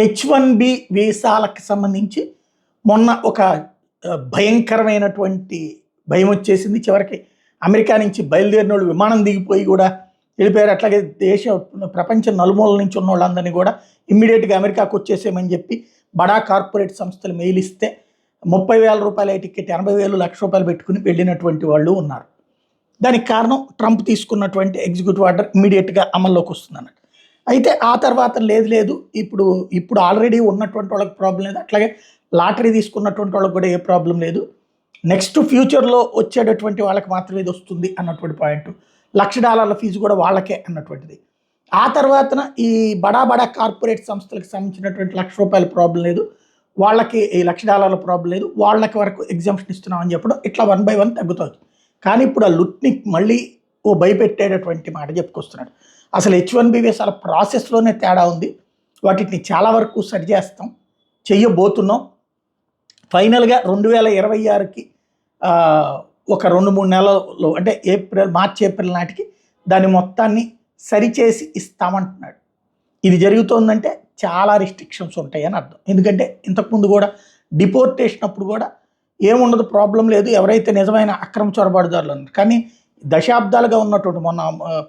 H1B వీసాలకు సంబంధించి మొన్న ఒక భయంకరమైనటువంటి భయం వచ్చేసింది. చివరికి అమెరికా నుంచి బయలుదేరినోళ్ళు విమానం దిగిపోయి కూడా వెళ్ళిపోయారు. అట్లాగే ప్రపంచం నలుమూలల నుంచి ఉన్న వాళ్ళందరినీ కూడా ఇమ్మీడియట్గా అమెరికాకు వచ్చేసేయమని చెప్పి బడా కార్పొరేట్ సంస్థలు మెయిల్ ఇస్తే 30,000 రూపాయల టికెట్ 80,000 లక్ష రూపాయలు పెట్టుకుని వెళ్ళినటువంటి వాళ్ళు ఉన్నారు. దానికి కారణం ట్రంప్ తీసుకున్నటువంటి ఎగ్జిక్యూటివ్ ఆర్డర్ ఇమ్మీడియట్గా అమల్లోకి వస్తుంది అన్నట్టు. అయితే ఆ తర్వాత లేదు ఇప్పుడు ఆల్రెడీ ఉన్నటువంటి వాళ్ళకి ప్రాబ్లం లేదు, అట్లాగే లాటరీ తీసుకున్నటువంటి వాళ్ళకి కూడా ఏ ప్రాబ్లం లేదు, నెక్స్ట్ ఫ్యూచర్లో వచ్చేటటువంటి వాళ్ళకి మాత్రమే ఇది వస్తుంది అన్నటువంటి పాయింట్. $1,00,000 ఫీజు కూడా వాళ్ళకే అన్నటువంటిది. ఆ తర్వాతన ఈ బడా కార్పొరేట్ సంస్థలకు సంబంధించినటువంటి ₹1,00,000 ప్రాబ్లం లేదు, వాళ్ళకి ఈ $1,00,000 ప్రాబ్లం లేదు, వాళ్ళకి వరకు ఎగ్జామ్షన్ ఇస్తున్నామని చెప్పడం ఇట్లా 1 by 1 తగ్గుతుంది. కానీ ఇప్పుడు ఆ లుట్ని మళ్ళీ భయపెట్టేటటువంటి మాట చెప్పుకొస్తున్నాడు. అసలు H1B వీసాల ప్రాసెస్లోనే తేడా ఉంది, వాటిని చాలా వరకు సరి చేస్తాం, చెయ్యబోతున్నాం. ఫైనల్గా 2026కి ఒక 2-3 నెలల్లో అంటే మార్చి ఏప్రిల్ నాటికి దాని మొత్తాన్ని సరిచేసి ఇస్తామంటున్నాడు. ఇది జరుగుతోందంటే చాలా రిస్ట్రిక్షన్స్ ఉంటాయని అర్థం. ఎందుకంటే ఇంతకుముందు కూడా డిపోర్టేషన్ అప్పుడు కూడా ఏముండదు, ప్రాబ్లం లేదు, ఎవరైతే నిజమైన అక్రమ చొరబాటుదారులు అన్నారు. కానీ దశాబ్దాలుగా ఉన్నటువంటి మొన్న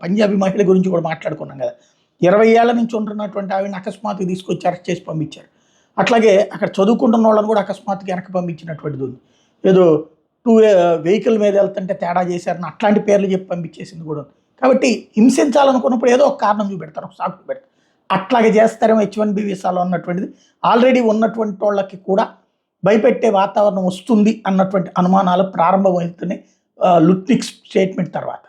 పంజాబీ మహిళ గురించి కూడా మాట్లాడుకున్నాం కదా, 20 ఏళ్ల నుంచి ఉంటున్నటువంటి ఆవిడని అకస్మాత్తుగా తీసుకొచ్చి అరెస్ట్ చేసి పంపించారు. అట్లాగే అక్కడ చదువుకుంటున్న వాళ్ళని కూడా అకస్మాత్తుగా వెనక్కి పంపించినటువంటిది ఉంది. ఏదో 2 వెహికల్ మీద వెళ్తుంటే తేడా చేశారని అట్లాంటి పేర్లు చెప్పి పంపించేసింది కూడా ఉంది. కాబట్టి హింసించాలనుకున్నప్పుడు ఏదో ఒక కారణం చూపెడతారు, ఒక సాకు చూపెడతారు. అట్లాగే చేస్తారేమో H1B వీసాలో అన్నటువంటిది. ఆల్రెడీ ఉన్నటువంటి వాళ్ళకి కూడా భయపెట్టే వాతావరణం వస్తుంది అన్నటువంటి అనుమానాలు ప్రారంభమవుతున్నాయి లుట్నిక్ స్టేట్మెంట్ తర్వాత.